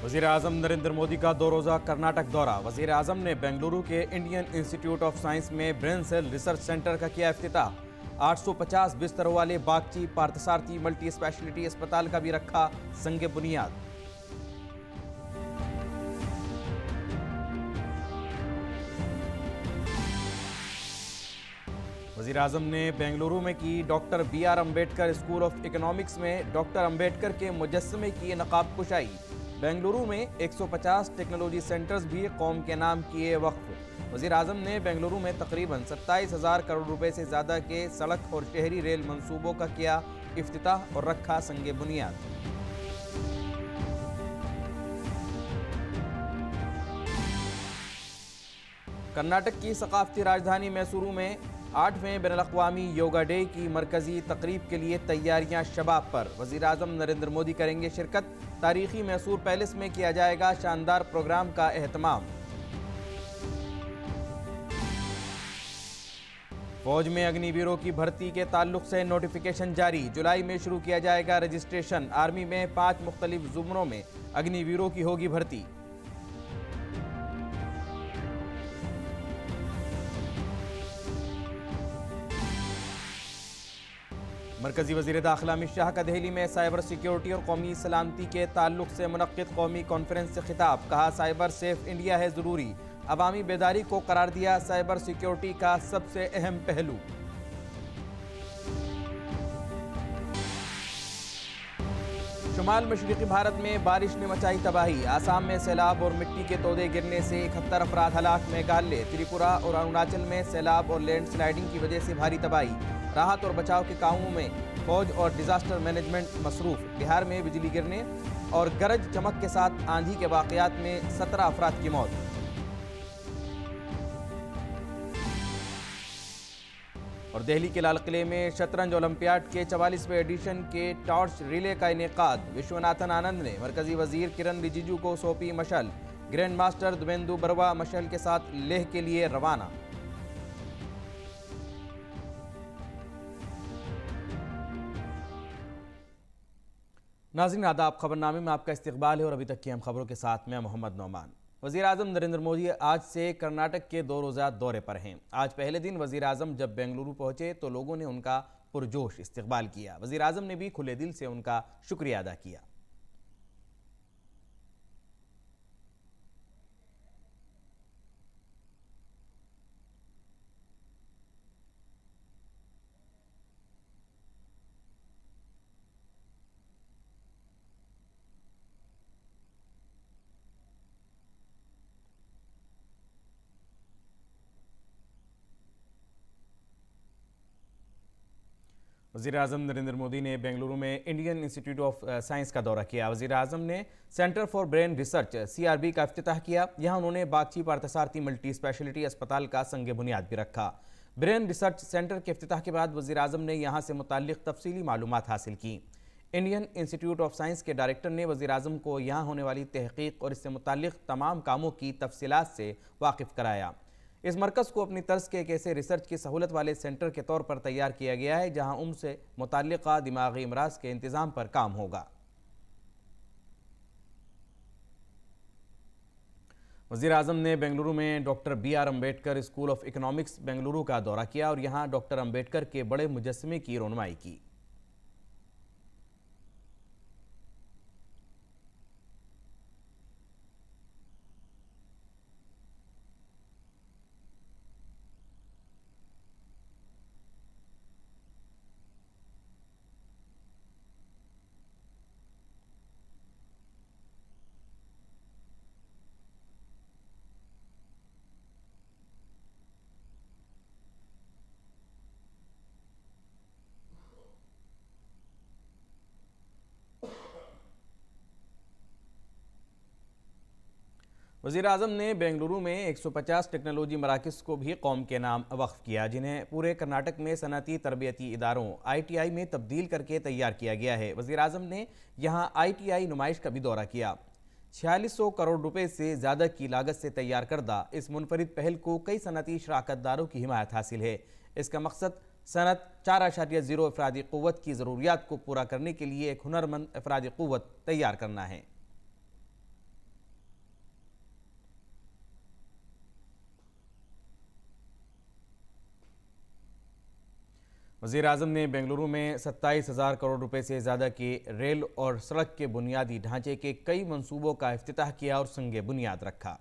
वज़ीर-ए-आज़म नरेंद्र मोदी का 2 रोज़ा कर्नाटक दौरा। वज़ीर-ए-आज़म ने बेंगलुरु के इंडियन इंस्टीट्यूट ऑफ साइंस में ब्रेन सेल रिसर्च सेंटर का किया इफ्तिताह। 850 बिस्तरों वाले बागची पार्थसारथी मल्टी स्पेशलिटी अस्पताल का भी रखा संग बुनियाद। वज़ीर-ए-आज़म ने बेंगलुरु में की doctor B R. Ambedkar school of economics में डॉक्टर अम्बेडकर के मुजस्समे की नकाब कुशाई। बेंगलुरु में 150 टेक्नोलॉजी सेंटर्स भी कौम के नाम किए वक्फ। वज़ीर-ए-आज़म ने बेंगलुरु में तकरीबन 27,000 करोड़ रुपए से ज़्यादा के सड़क और शहरी रेल मंसूबों का किया इफ्तिताह और रखा संग बुनियाद। कर्नाटक की सकाफती राजधानी मैसूरू में 8वें बैनुल-अक़वामी योगा डे की मरकजी तकरीब के लिए तैयारियां शबाब पर। वज़ीर-ए-आज़म नरेंद्र मोदी करेंगे शिरकत। तारीखी मैसूर पैलेस में किया जाएगा शानदार प्रोग्राम का एहतमाम। फौज में अग्निवीरों की भर्ती के ताल्लुक से नोटिफिकेशन जारी। जुलाई में शुरू किया जाएगा रजिस्ट्रेशन। आर्मी में 5 मुख्तलिफ ज़ुमरों में अग्निवीरों की होगी भर्ती। मरकजी वज़ीर दाखिला अमित शाह का दहली में साइबर सिक्योरिटी और कौमी सलामती के ताल्लुक से मुनक्किद कौमी कॉन्फ्रेंस से खिताब। कहा, साइबर सेफ इंडिया है ज़रूरी। अवामी बेदारी को करार दिया साइबर सिक्योरिटी का सबसे अहम पहलू। शुमाल मशरिकी भारत में बारिश ने मचाई तबाही। आसाम में सैलाब और मिट्टी के तोदे गिरने से 71 अफराद हलाक। मेघालय, त्रिपुरा और अरुणाचल में सैलाब और लैंडस्लाइडिंग की वजह से भारी तबाही। राहत और बचाव के कामों में फौज और डिजास्टर मैनेजमेंट मसरूफ। बिहार में बिजली गिरने और गरज चमक के साथ आंधी के वाकयात में 17 अफराद की मौत। और दिल्ली के लाल किले में शतरंज ओलंपियाड के 44वें एडिशन के टॉर्च रिले का इनेकाद। विश्वनाथन आनंद ने मरकजी वजीर किरण रिजिजू को सौंपी मशल। ग्रैंड मास्टर दुबेंदु बरवा मशल के साथ लेह के लिए रवाना। नाज़रीन आदाब, खबरनामे में आपका इस्तकबाल है और अभी तक की हम खबरों के साथ मैं मोहम्मद नौमान। वज़ीर-ए-आज़म नरेंद्र मोदी आज से कर्नाटक के 2 रोज़ा दौरे पर हैं। आज पहले दिन वज़ीर-ए-आज़म जब बेंगलुरु पहुंचे तो लोगों ने उनका पुरजोश इस्तकबाल किया। वज़ीर-ए-आज़म ने भी खुले दिल से उनका शुक्रिया अदा किया। वज़ीर-ए-आज़म नरेंद्र मोदी ने बेंगलुरु में इंडियन इंस्टीट्यूट ऑफ साइंस का दौरा किया। वज़ीर-ए-आज़म ने centre for brain research (CRB) का इफ्तिताह किया। यहाँ उन्होंने बागची पार्थसारथी मल्टी स्पेशलिटी अस्पताल का संग बुनियाद भी रखा। ब्रेन रिसर्च सेंटर के इफ्तिताह के बाद वज़ीर-ए-आज़म ने यहाँ से मुताल्लिक़ तफसीली मालूमात हासिल की। इंडियन इंस्टीट्यूट ऑफ साइंस के डायरेक्टर ने वज़ीर-ए-आज़म को यहाँ होने वाली तहक़ीक़ और इससे मुताल्लिक़ तमाम कामों की तफसीलात से वाकिफ़ कराया। इस मरकज़ को अपनी तर्ज के एक ऐसे रिसर्च की सहूलत वाले सेंटर के तौर पर तैयार किया गया है जहाँ उम्र से मुताल्लिक़ा दिमागी अमराज के इंतज़ाम पर काम होगा। वज़ीर-ए-आज़म ने बेंगलुरु में doctor B R. Ambedkar school of economics Bengaluru का दौरा किया और यहाँ डॉक्टर अम्बेडकर के बड़े मुजस्समे की रोनुमाई की। वज़ीर-ए-आज़म ने बेंगलुरु में 150 टेक्नोलॉजी मराकज़ को भी कौम के नाम वक्फ किया, जिन्हें पूरे कर्नाटक में सनअती तरबियती इदारों ITI में तब्दील करके तैयार किया गया है। वज़ीर-ए-आज़म ने यहाँ ITI नुमाइश का भी दौरा किया। 4600 करोड़ रुपए से ज़्यादा की लागत से तैयार करदा इस मुनफरिद पहल को कई सनअती शराकतदारों की हिमायत हासिल है। इसका मकसद सनत 4.0 अफरादी क़ुव्वत की ज़रूरियात को पूरा करने के लिए एक हुनरमंद अफरादी क़ुव्वत तैयार करना है। वज़ीर-ए-आज़म ने बेंगलुरु में 27,000 करोड़ रुपए से ज़्यादा के रेल और सड़क के बुनियादी ढांचे के कई मंसूबों का इफ्तिताह किया और संगे बुनियाद रखा।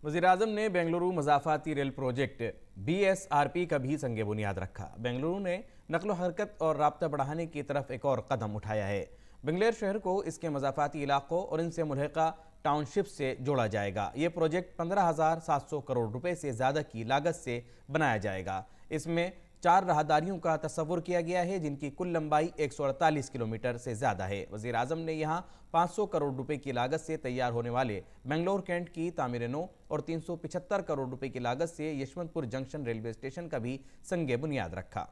वज़ीर-ए-आज़म ने बेंगलुरु मज़ाफ़ाती रेल प्रोजेक्ट BSRP का भी संगे बुनियाद रखा। बेंगलुरु ने नकलो हरकत और राब्ता बढ़ाने की तरफ एक और कदम उठाया है। बेंगलेर शहर को इसके मज़ाफ़ाती इलाकों और इनसे मुल्हिका टाउनशिप से जोड़ा जाएगा। ये प्रोजेक्ट 15,700 करोड़ रुपए से ज़्यादा की लागत से बनाया जाएगा। इसमें 4 राहदारियों का तस्वुर किया गया है, जिनकी कुल लंबाई 148 किलोमीटर से ज़्यादा है। वज़ीर-ए-आज़म ने यहाँ 500 करोड़ रुपए की लागत से तैयार होने वाले बेंगलोर कैंट की तामीर नौ और 375 करोड़ रुपए की लागत से यशवंतपुर जंक्शन रेलवे स्टेशन का भी संगे बुनियाद रखा।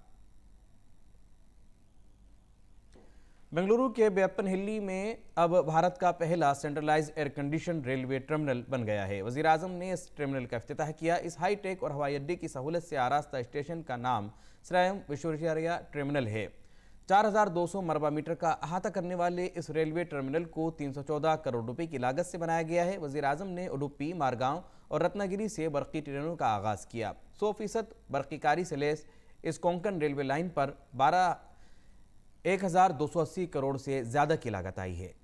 बेंगलुरु के बेप्पनहिल्ली में अब भारत का पहला centralised air condition railway terminal बन गया है। वज़ीर-ए-आज़म ने इस टर्मिनल का इफ्तिताह किया। इस हाई टेक और हवाई अड्डे की सहूलत से आरास्ता स्टेशन का नाम श्रयम विश्वेश्वरैया टर्मिनल है। 4,200 मरबा मीटर का अहाता करने वाले इस रेलवे टर्मिनल को 314 करोड़ रुपए की लागत से बनाया गया है। वज़ीर-ए-आज़म ने उडुपी, मारगांव और रत्नागिरी से बरकी ट्रेनों का आगाज़ किया। 100% बरकीकारी से लैस इस कोंकण रेलवे लाइन पर 1,280 करोड़ से ज्यादा की लागत आई है।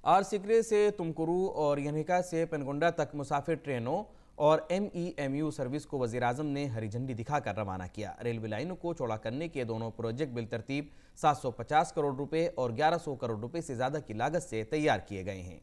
आर सिकरे से तुमकुरू और यनिका से पेनगोंडा तक मुसाफिर ट्रेनों और MEMU सर्विस को वज़ीर-ए-आज़म ने हरी झंडी दिखाकर रवाना किया। रेलवे लाइनों को चौड़ा करने के दोनों प्रोजेक्ट बिलतरतीब 750 करोड़ रुपए और 1100 करोड़ रुपए से ज्यादा की लागत से तैयार किए गए हैं।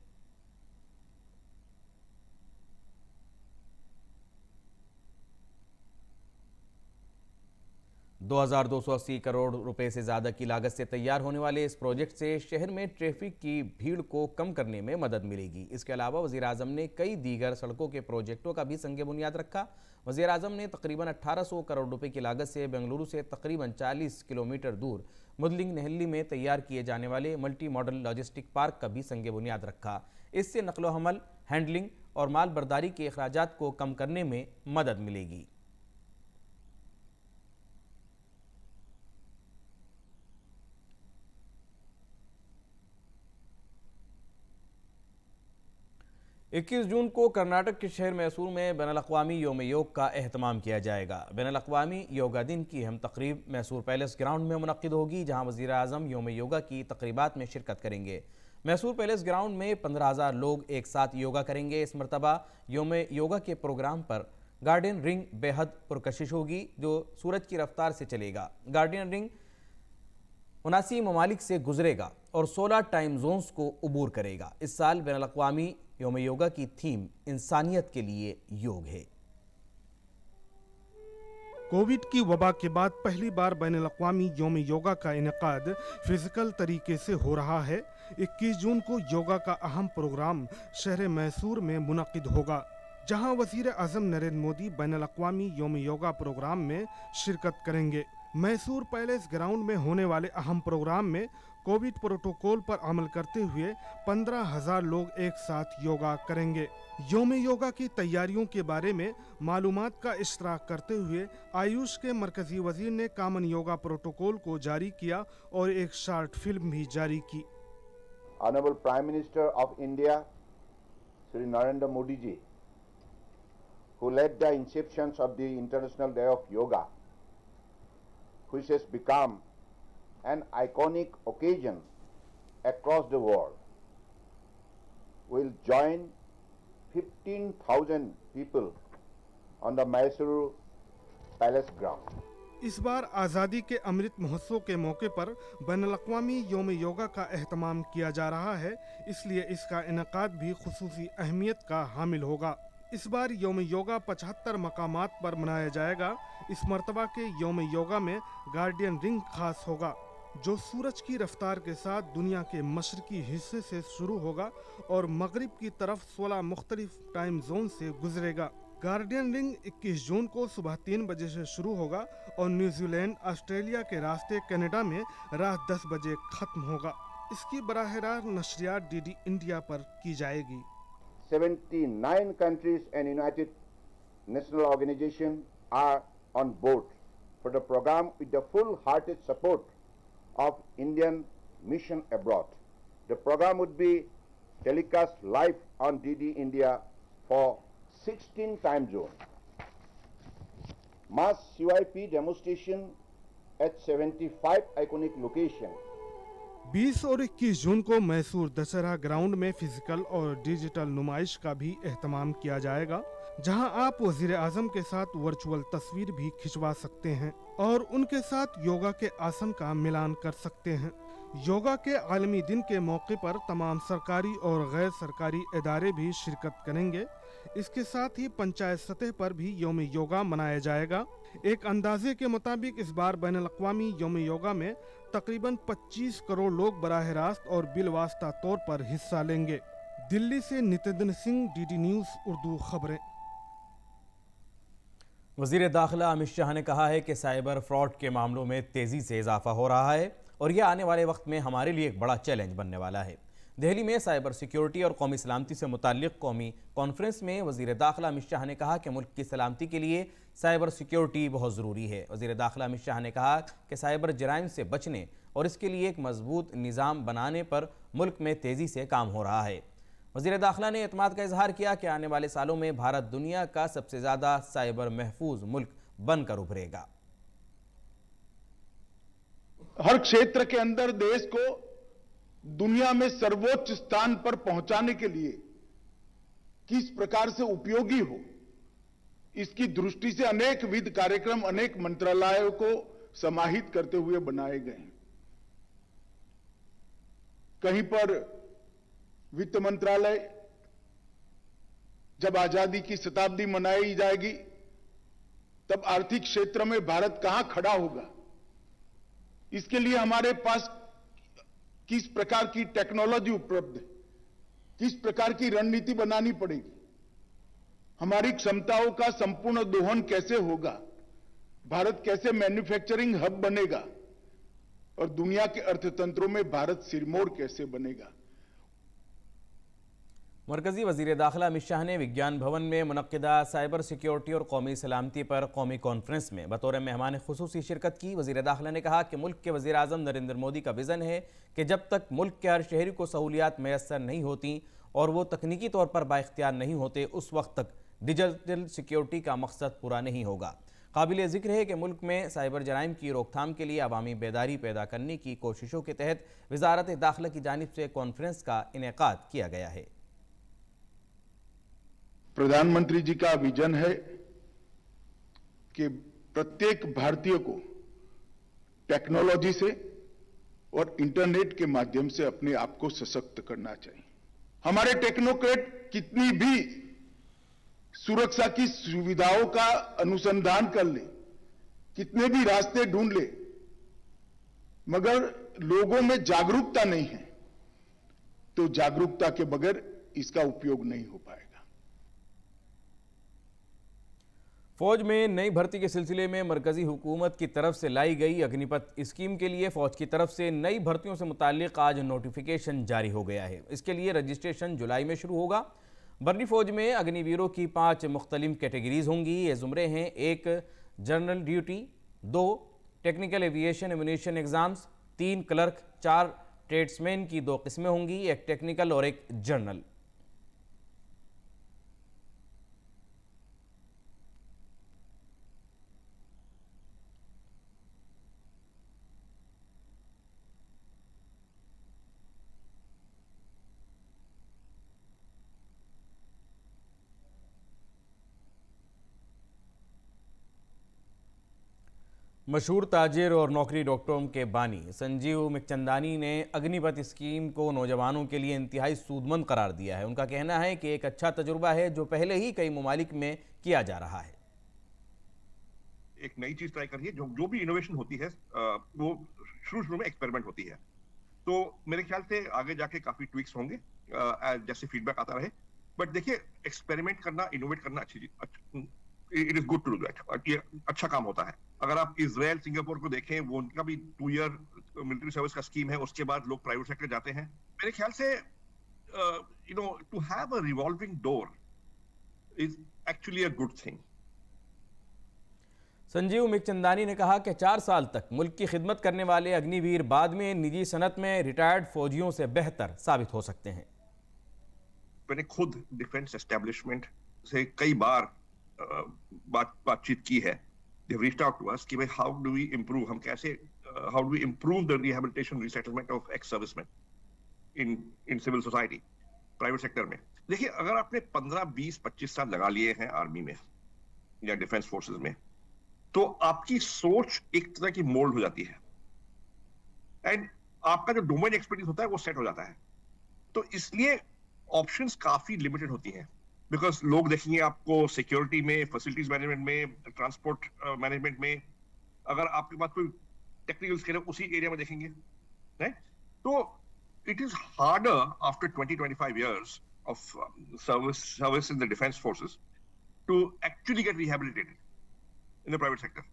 2,280 करोड़ रुपए से ज़्यादा की लागत से तैयार होने वाले इस प्रोजेक्ट से शहर में ट्रैफिक की भीड़ को कम करने में मदद मिलेगी। इसके अलावा वज़ीर-ए-आज़म ने कई दीगर सड़कों के प्रोजेक्टों का भी संगे बुनियाद रखा। वज़ीर-ए-आज़म ने तकरीबन 1,800 करोड़ रुपए की लागत से बेंगलुरु से तकरीबन 40 किलोमीटर दूर मुदलिंग नहल्ली में तैयार किए जाने वाले मल्टी मॉडल लॉजिस्टिक पार्क का भी संगे बुनियाद रखा। इससे नकलो हमल, हैंडलिंग और माल बर्दारी के अखराजात को कम करने में मदद मिलेगी। इक्कीस जून को कर्नाटक के शहर मैसूर में बैनुल-अक़वामी योम योग का एहतमाम किया जाएगा। बैनुल-अक़वामी योगा दिन की अहम तकरीब मैसूर पैलेस ग्राउंड में मुनक्किद होगी, जहां वज़ीर-ए-आज़म योम योगा की तकरीबात में शिरकत करेंगे। मैसूर पैलेस ग्राउंड में 15,000 लोग एक साथ योगा करेंगे। इस मरतबा योम योगा के प्रोग्राम पर गार्डियन रिंग बेहद पुरकशिश होगी, जो सूरज की रफ्तार से चलेगा। गार्डियन रिंग 79 ममालिक से गुजरेगा और 16 टाइम जोन्स को अबूर करेगा। इस साल बैनुल-अक़वामी योम योगा की थीम इंसानियत के लिए योग है। कोविड की वबा के बाद पहली बार बैनुल-अक़वामी योम योगा का इनेकाद फिजिकल तरीके से हो रहा है। 21 जून को योगा का अहम प्रोग्राम शहर मैसूर में मुनक्किद होगा, जहां वज़ीर-ए-आज़म नरेंद्र मोदी बैनुल-अक़वामी योम योगा प्रोग्राम में शिरकत करेंगे। मैसूर पैलेस ग्राउंड में होने वाले अहम प्रोग्राम में कोविड प्रोटोकॉल पर अमल करते हुए 15,000 लोग एक साथ योगा करेंगे। योम योगा की तैयारियों के बारे में मालूमात का इश्तराक करते हुए आयुष के मरकजी वजीर ने कॉमन योगा प्रोटोकॉल को जारी किया और एक शॉर्ट फिल्म भी जारी की। Honourable prime minister of India Shri Narendra Modi ji, who led the inception of the International Day of Yoga, which has become an iconic occasion across the world, will join 15,000 people on the Mysuru Palace ground. इस बार आज़ादी के अमृत महोत्सव के मौके पर बैनुल-अक़वामी योम योगा का एहतमाम किया जा रहा है, इसलिए इसका इनेकाद भी खुसूसी अहमियत का हामिल होगा। इस बार योम योगा 75 मकामात पर मनाया जाएगा। इस मर्तबा के योम योगा में गार्डियन रिंग खास होगा। जो सूरज की रफ्तार के साथ दुनिया के मशरकी हिस्से से शुरू होगा और मगरिब की तरफ 16 मुख्तलिफ टाइम जोन से गुजरेगा। गार्डियन रिंग 21 जून को सुबह 3 बजे से शुरू होगा और न्यूजीलैंड ऑस्ट्रेलिया के रास्ते कनाडा में रात 10 बजे खत्म होगा। इसकी बराह रास्त नशरियात डीडी इंडिया पर की जाएगी। 79 countries and United National Organization are on board for the program with the full-hearted support of Indian mission abroad. The program would be telecast live on DD India for 16 time zones. Mass CYP demonstration at 75 iconic locations. 20 और 21 जून को Mysore Dussehra ground में physical और digital नुमाइश का भी एहतमाम किया जाएगा, जहां आप वजीर आजम के साथ वर्चुअल तस्वीर भी खिंचवा सकते हैं और उनके साथ योगा के आसन का मिलान कर सकते हैं। योगा के आलमी दिन के मौके पर तमाम सरकारी और गैर सरकारी इदारे भी शिरकत करेंगे। इसके साथ ही पंचायत सतह पर भी यौम योगा मनाया जाएगा। एक अंदाजे के मुताबिक इस बार बैनुल-अक़वामी यौम योगा में तकरीबन 25 करोड़ लोग बराह रास्त और बिलवास्ता तौर पर हिस्सा लेंगे। दिल्ली से नितिन सिंह, डीडी न्यूज़ उर्दू खबरें। वज़ीर दाखिला अमित शाह ने कहा है कि साइबर फ्रॉड के मामलों में तेज़ी से इजाफा हो रहा है और यह आने वाले वक्त में हमारे लिए एक बड़ा चैलेंज बनने वाला है। दिल्ली में साइबर सिक्योरिटी और कौमी सलामती से मुताल्लिक़ कौमी कॉन्फ्रेंस में वज़ीर दाखिला अमित शाह ने कहा कि मुल्क की सलामती के लिए साइबर सिक्योरिटी बहुत ज़रूरी है। वज़ीर दाखिला अमित शाह ने कहा कि साइबर जराइम से बचने और इसके लिए एक मजबूत निज़ाम बनाने पर मुल्क में तेज़ी से काम हो रहा है। वज़ीर दाखिला ने एतमाद का इजहार किया कि आने वाले सालों में भारत दुनिया का सबसे ज़्यादा साइबर महफूज मुल्क बनकर उभरेगा। हर क्षेत्र के अंदर देश को दुनिया में सर्वोच्च स्थान पर पहुंचाने के लिए किस प्रकार से उपयोगी हो, इसकी दृष्टि से अनेक विध कार्यक्रम अनेक मंत्रालयों को समाहित करते हुए बनाए गए हैं। कहीं पर वित्त मंत्रालय, जब आजादी की शताब्दी मनाई जाएगी तब आर्थिक क्षेत्र में भारत कहां खड़ा होगा, इसके लिए हमारे पास किस प्रकार की टेक्नोलॉजी उपलब्ध है, किस प्रकार की रणनीति बनानी पड़ेगी, हमारी क्षमताओं का संपूर्ण दोहन कैसे होगा, भारत कैसे मैन्युफैक्चरिंग हब बनेगा और दुनिया के अर्थतंत्रों में भारत सिरमौर कैसे बनेगा। मरकजी वज़ीर दाखिला अमित शाह ने विज्ञान भवन में मुनक्किदा साइबर सिक्योरिटी और कौमी सलामती पर कौमी कॉन्फ्रेंस में बतौर मेहमान खुसूसी शिरकत की। वज़ीर दाखिला ने कहा कि मुल्क के वज़ीर आज़म नरेंद्र मोदी का विज़न है कि जब तक मुल्क के हर शहरी को सहूलियात मैसर नहीं होती और वो तकनीकी तौर पर बाइख्तियार नहीं होते, उस वक्त तक डिजिटल सिक्योरिटी का मकसद पूरा नहीं होगा। काबिल ज़िक्र है कि मुल्क में साइबर जराइम की रोकथाम के लिए अवामी बेदारी पैदा करने की कोशिशों के तहत वज़ारत दाखिला की जानिब से कॉन्फ्रेंस का इनेकाद किया गया है। प्रधानमंत्री जी का विजन है कि प्रत्येक भारतीय को टेक्नोलॉजी से और इंटरनेट के माध्यम से अपने आप को सशक्त करना चाहिए। हमारे टेक्नोक्रेट कितनी भी सुरक्षा की सुविधाओं का अनुसंधान कर ले, कितने भी रास्ते ढूंढ ले, मगर लोगों में जागरूकता नहीं है तो जागरूकता के बगैर इसका उपयोग नहीं हो पाएगा। फौज में नई भर्ती के सिलसिले में मरकजी हुकूमत की तरफ से लाई गई अग्निपथ स्कीम के लिए फौज की तरफ से नई भर्तियों से मुताल्लिक आज नोटिफिकेशन जारी हो गया है। इसके लिए रजिस्ट्रेशन जुलाई में शुरू होगा। बर्री फौज में अग्निवीरों की 5 मुख्तलिफ कैटेगरीज होंगी। ये ज़ुमरे हैं: 1 general duty, 2 technical aviation ammunition exams, 3 clerk, 4 tradesman की 2 किस्में होंगी, 1 टेक्निकल और 1 जनरल। मशहूर ताजिर और नौकरी डॉक्टरों के बानी संजीव मिकचंदानी ने अग्निपथ स्कीम को नौजवानों के लिए इंतहाई सूदमंद करार दिया है। उनका कहना है कि एक अच्छा तजुर्बा है जो पहले ही कई ममालिक में किया जा रहा है। एक नई चीज ट्राई करिए। जो भी इनोवेशन होती है वो शुरू में एक्सपेरिमेंट होती है, तो मेरे ख्याल से आगे जाके काफी ट्विक्स होंगे जैसे फीडबैक आता रहे। बट देखिए, एक्सपेरिमेंट करना, इनोवेट करना अच्छी चीज, it is good to do that, ये अच्छा काम होता है। अगर आप इजराइल, सिंगापुर को देखें, वो उनका भी 2 ईयर मिलिट्री सर्विस का स्कीम है, उसके बाद लोग प्राइवेट सेक्टर जाते हैं। मेरे ख्याल से to have a revolving door is actually a good thing. Sanjeev Bikhchandani ने कहा कि 4 साल तक मुल्क की खिदमत करने वाले अग्निवीर बाद में निजी सनत में रिटायर्ड फौजियों से बेहतर साबित हो सकते हैं। मैंने खुद डिफेंस एस्टेब्लिशमेंट से कई बार बातचीत की है। They've reached out to us कि भाई how do we improve, हम कैसे how do we improve the rehabilitation resettlement of ex-servicemen in civil society, private sector में। देखिए, अगर आपने 15, 20, 25 साल लगा लिए हैं आर्मी में या डिफेंस फोर्सेस में, तो आपकी सोच एक तरह की मोल्ड हो जाती है एंड आपका जो डोमेन एक्सपर्टीज होता है वो सेट हो जाता है। तो इसलिए ऑप्शंस काफी लिमिटेड होती हैं, बिकॉज लोग देखेंगे आपको सिक्योरिटी में, फैसिलिटीज मैनेजमेंट में, ट्रांसपोर्ट मैनेजमेंट में। अगर आपके पास कोई टेक्निकल स्किल है उसी एरिया में देखेंगे, राइट? तो it is harder after 20-25 years of service in the defense forces to actually get rehabilitated in the private sector.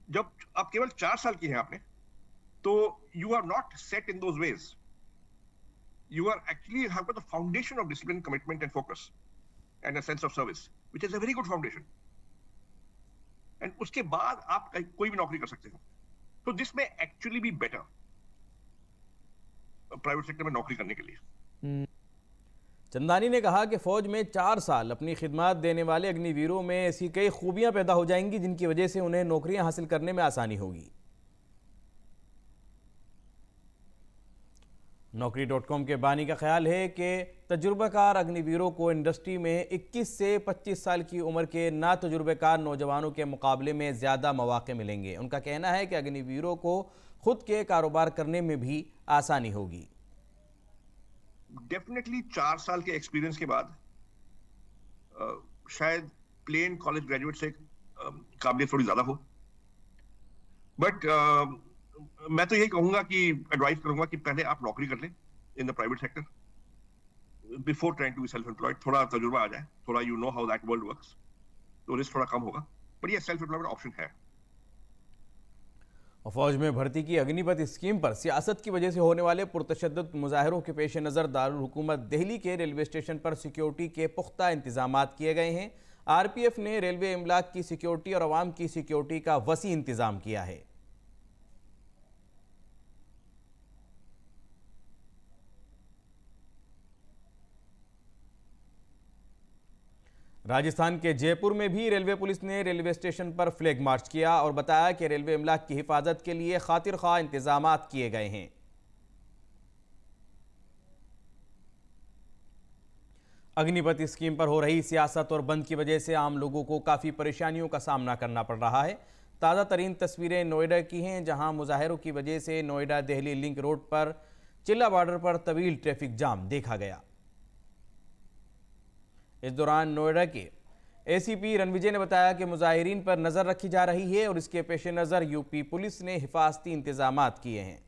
जब आप केवल 4 साल की हैं आपने, तो you are not set in those ways. You are actually have got the foundation of discipline, commitment and focus and a sense of service, which is a very good foundation. And उसके बाद आप कोई भी नौकरी कर सकते हो। तो दिस में एक्चुअली भी बेटर प्राइवेट सेक्टर में नौकरी करने के लिए। चंदानी ने कहा कि फौज में 4 साल अपनी खिदमत देने वाले अग्निवीरों में ऐसी कई खूबियां पैदा हो जाएंगी जिनकी वजह से उन्हें नौकरियां हासिल करने में आसानी होगी। नौकरी.com के बानी का ख्याल है कि तजुर्बाकार अग्निवीरों को इंडस्ट्री में 21 से 25 साल की उम्र के ना तजुर्बेकार नौजवानों के मुकाबले में ज़्यादा मौके मिलेंगे। उनका कहना है कि अग्निवीरों को खुद के कारोबार करने में भी आसानी होगी। डेफिनेटली 4 साल के एक्सपीरियंस के बाद शायद प्लेन कॉलेज ग्रेजुएट से काबिलियत थोड़ी ज़्यादा हो, बट मैं तो यही कहूंगा कि एडवाइस करूंगा कि पहले आप नौकरी कर लें in the private sector before trying to be self employed. थोड़ा तजुर्बा आ जाए, थोड़ा you know how that world works, तो रिस्क थोड़ा कम होगा, पर ये सेल्फ एम्प्लॉयमेंट ऑप्शन है। फौज में भर्ती की अग्निपथ स्कीम पर सियासत की वजह से होने वाले पुरतशद्दुद मुजाहरों के पेश नज़र दारुल हुकूमत दिल्ली के रेलवे स्टेशन पर सिक्योरिटी के पुख्ता इंतजामात किए गए हैं। RPF ने रेलवे इमलाक की सिक्योरिटी और अवाम की सिक्योरिटी का वसी इंतजाम किया है। राजस्थान के जयपुर में भी रेलवे पुलिस ने रेलवे स्टेशन पर फ्लैग मार्च किया और बताया कि रेलवे इमलाक की हिफाजत के लिए खातिर ख्वाह इंतजामात किए गए हैं। अग्निपथ स्कीम पर हो रही सियासत और बंद की वजह से आम लोगों को काफ़ी परेशानियों का सामना करना पड़ रहा है। ताज़ा तरीन तस्वीरें नोएडा की हैं, जहां मुजाहरों की वजह से नोएडा दिल्ली लिंक रोड पर चिल्ला बॉर्डर पर तवील ट्रैफिक जाम देखा गया। इस दौरान नोएडा के ACP रणविजय ने बताया कि मुजाहिरीन पर नज़र रखी जा रही है और इसके पेश नज़र यूपी पुलिस ने हिफाजती इंतजामात किए हैं।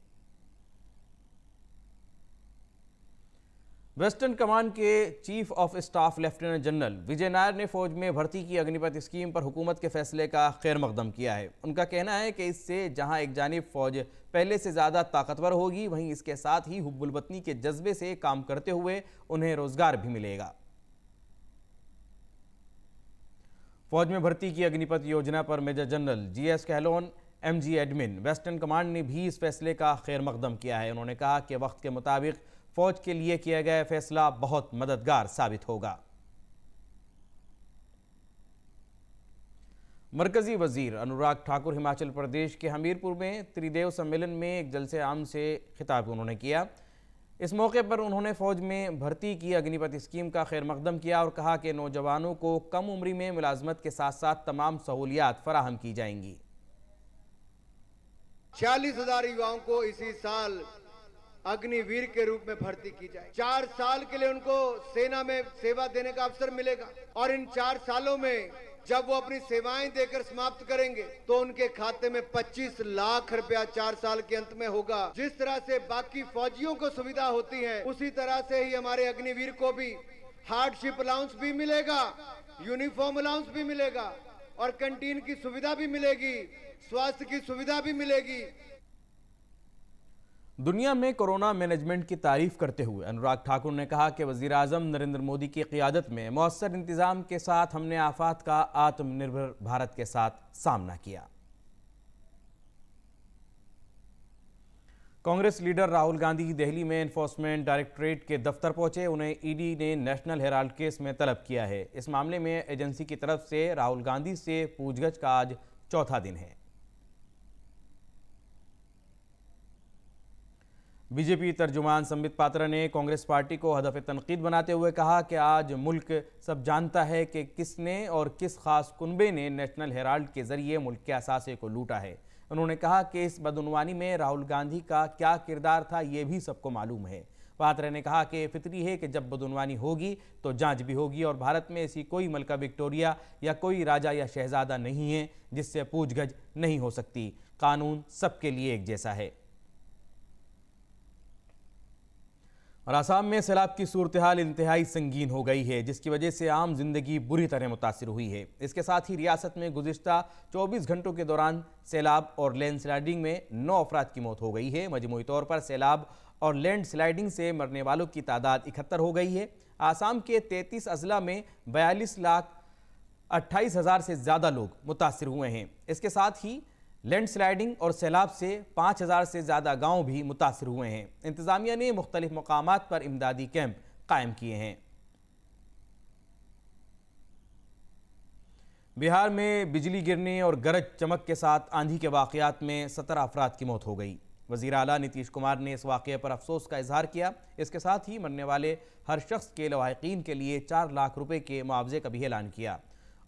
वेस्टर्न कमांड के chief of staff lieutenant general Vijay Nair ने फौज में भर्ती की अग्निपथ स्कीम पर हुकूमत के फैसले का खैर मकदम किया है। उनका कहना है कि इससे जहां एक जानिब फौज पहले से ज़्यादा ताकतवर होगी, वहीं इसके साथ ही हुब्बुल वतनी के जज्बे से काम करते हुए उन्हें रोजगार भी मिलेगा। फौज में भर्ती की अग्निपथ योजना पर major general GS Kahlon MG admin western command ने भी इस फैसले का खैर मकदम किया है। उन्होंने कहा कि वक्त के मुताबिक फौज के लिए किया गया फैसला बहुत मददगार साबित होगा। मरकजी वजीर अनुराग ठाकुर हिमाचल प्रदेश के हमीरपुर में त्रिदेव सम्मेलन में एक जलसे आम से खिताब उन्होंने किया। इस मौके पर उन्होंने फौज में भर्ती की अग्निपथ स्कीम का खैर मकदम किया और कहा कि नौजवानों को कम उम्री में मुलाजमत के साथ साथ तमाम सहूलियात फराहम की जाएंगी। 40,000 युवाओं को इसी साल अग्निवीर के रूप में भर्ती की जाए। 4 साल के लिए उनको सेना में सेवा देने का अवसर मिलेगा और इन 4 सालों में जब वो अपनी सेवाएं देकर समाप्त करेंगे तो उनके खाते में 25 लाख रुपया 4 साल के अंत में होगा। जिस तरह से बाकी फौजियों को सुविधा होती है, उसी तरह से ही हमारे अग्निवीर को भी हार्डशिप अलाउंस भी मिलेगा, यूनिफॉर्म अलाउंस भी मिलेगा और कैंटीन की सुविधा भी मिलेगी, स्वास्थ्य की सुविधा भी मिलेगी। दुनिया में कोरोना मैनेजमेंट की तारीफ करते हुए अनुराग ठाकुर ने कहा कि वज़ीर-ए-आज़म नरेंद्र मोदी की क़ियादत में मौसर इंतज़ाम के साथ हमने आफात का आत्मनिर्भर भारत के साथ सामना किया। कांग्रेस लीडर राहुल गांधी दिल्ली में एनफोर्समेंट डायरेक्टरेट के दफ्तर पहुंचे। उन्हें ईडी ने नेशनल हेराल्ड केस में तलब किया है। इस मामले में एजेंसी की तरफ से राहुल गांधी से पूछगछ का आज चौथा दिन है। बीजेपी तर्जुमान संबित पात्रा ने कांग्रेस पार्टी को हदफ तनकीद बनाते हुए कहा कि आज मुल्क सब जानता है कि किसने और किस खास कुनबे ने नेशनल हेराल्ड के जरिए मुल्क के असासे को लूटा है। उन्होंने कहा कि इस बदउनवानी में राहुल गांधी का क्या किरदार था ये भी सबको मालूम है। पात्रा ने कहा कि फितरी है कि जब बदउनवानी होगी तो जांच भी होगी और भारत में ऐसी कोई मलका विक्टोरिया या कोई राजा या शहजादा नहीं है जिससे पूछगछ नहीं हो सकती। कानून सबके लिए एक जैसा है। और असम में सैलाब की सूरत हाल इंतहाई संगीन हो गई है, जिसकी वजह से आम जिंदगी बुरी तरह मुतासिर हुई है। इसके साथ ही रियासत में गुज़िश्ता 24 घंटों के दौरान सैलाब और लैंडस्लाइडिंग में 9 अफराद की मौत हो गई है। मजमूई तौर पर सैलाब और लैंडस्लाइडिंग से मरने वालों की तादाद 71 हो गई है। आसाम के 33 अजला में 42,28,000 से ज़्यादा लोग मुतासिर हुए हैं। इसके साथ ही लैंडस्लाइडिंग और सैलाब से 5,000 से ज़्यादा गांव भी मुतासिर हुए हैं। इंतज़ामिया ने मुख्तलिफ मकामात पर इमदादी कैंप कायम किए हैं। बिहार में बिजली गिरने और गरज चमक के साथ आंधी के वाक़यात में 17 अफराद की मौत हो गई। वज़ीर आला नीतीश कुमार ने इस वाक़े पर अफसोस का इजहार किया। इसके साथ ही मरने वाले हर शख्स के लवाहिकीन के लिए 4 लाख रुपए के मुआवजे का भी ऐलान किया।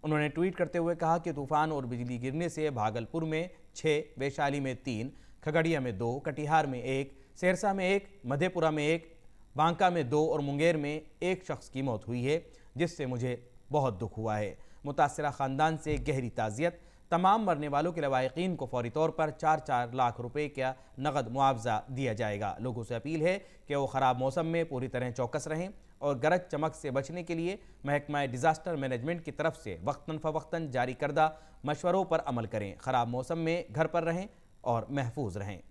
उन्होंने ट्वीट करते हुए कहा कि तूफान और बिजली गिरने से भागलपुर में 6, वैशाली में 3, खगड़िया में 2, कटिहार में 1, सहरसा में 1, मधेपुरा में 1, बांका में 2 और मुंगेर में 1 शख्स की मौत हुई है, जिससे मुझे बहुत दुख हुआ है। मुतासिरा ख़ानदान से गहरी ताज़ियत। तमाम मरने वालों के लवाहिकीन को फौरी तौर पर 4-4 लाख रुपए का नकद मुआवजा दिया जाएगा। लोगों से अपील है कि वो ख़राब मौसम में पूरी तरह चौकस रहें और गरज चमक से बचने के लिए महकमा डिज़ास्टर मैनेजमेंट की तरफ से वक्तन फ़वक्तन जारी करदा मशवरों पर अमल करें। ख़राब मौसम में घर पर रहें और महफूज रहें।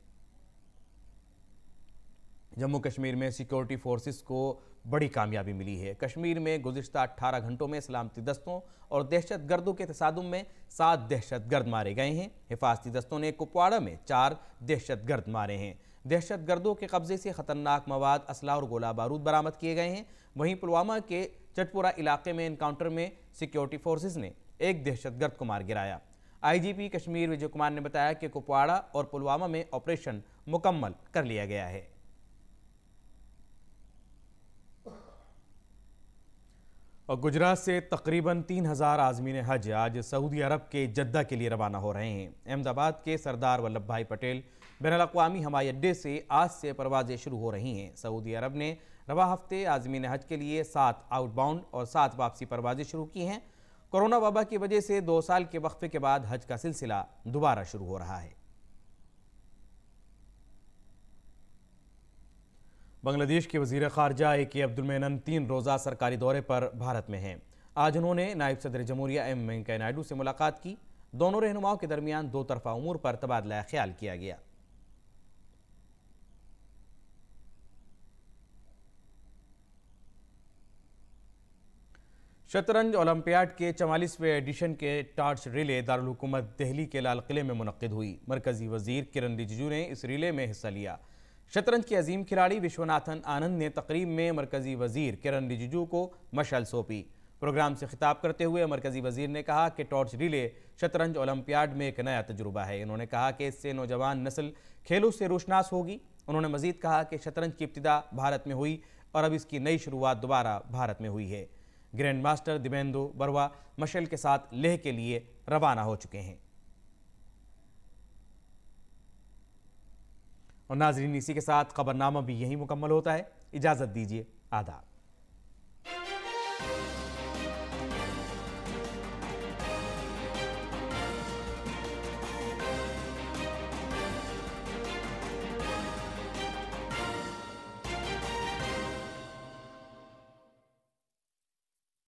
जम्मू कश्मीर में सिक्योरिटी फोर्सेस को बड़ी कामयाबी मिली है। कश्मीर में गुज़िश्ता 18 घंटों में सलामती दस्तों और दहशतगर्दों के तसादुम में 7 दहशतगर्द मारे गए हैं। हिफाजती दस्तों ने कुपवाड़ा में 4 दहशतगर्द मारे हैं। दहशतगर्दों के कब्जे से खतरनाक मवाद, असला और गोला बारूद बरामद किए गए हैं। वहीं पुलवामा के चटपुरा इलाके में एनकाउंटर में सिक्योरिटी फोर्सेस ने 1 दहशतगर्द को मार गिराया। IGP कश्मीर विजय कुमार ने बताया कि कुपवाड़ा और पुलवामा में ऑपरेशन मुकम्मल कर लिया गया है। और गुजरात से तकरीबन 3,000 आज़मीन हज आज सऊदी अरब के जद्दा के लिए रवाना हो रहे हैं। अहमदाबाद के सरदार वल्लभ भाई पटेल बैनुल-अक़वामी हवाई अड्डे से आज से परवाज़ें शुरू हो रही हैं। सऊदी अरब ने रवा हफ्ते आज़मीन हज के लिए 7 आउटबाउंड और 7 वापसी परवाज़ें शुरू की हैं। कोरोना वबा की वजह से 2 साल के वक्फे के बाद हज का सिलसिला दोबारा शुरू हो रहा है। बांग्लादेश के वज़ीर ख़ारजा AK अब्दुल मेनन 3 रोज़ा सरकारी दौरे पर भारत में हैं। आज उन्होंने नायब सदर जमहूरिया M वेंकैया नायडू से मुलाकात की। दोनों रहनुमाओं के दरमियान 2 तरफ़ा उमूर पर तबादला ख्याल किया गया। शतरंज ओलंपियाड के 44वें एडिशन के टॉर्च रिले दारुल हुकूमत दिल्ली के लाल किले में मुनक्किद हुई। मरकजी वजीर किरण रिजिजू ने इस रिले में हिस्सा लिया। शतरंज के अजीम खिलाड़ी विश्वनाथन आनंद ने तकरीब में मरकजी वजीर किरण रिजिजू को मशाल सौंपी। प्रोग्राम से खिताब करते हुए मरकजी वजीर ने कहा कि टॉर्च रिले शतरंज ओलंपियाड में एक नया तजुर्बा है। उन्होंने कहा कि इससे नौजवान नस्ल खेलों से रोशनास होगी। उन्होंने मजीद कहा कि शतरंज की इब्तिदा भारत में हुई और अब इसकी नई शुरुआत दोबारा भारत में हुई है। ग्रैंड मास्टर दिवेंदु बरवा मशल के साथ लेह के लिए रवाना हो चुके हैं। और नाजरीन, इसी के साथ खबरनामा भी यहीं मुकम्मल होता है। इजाज़त दीजिए। आदाब।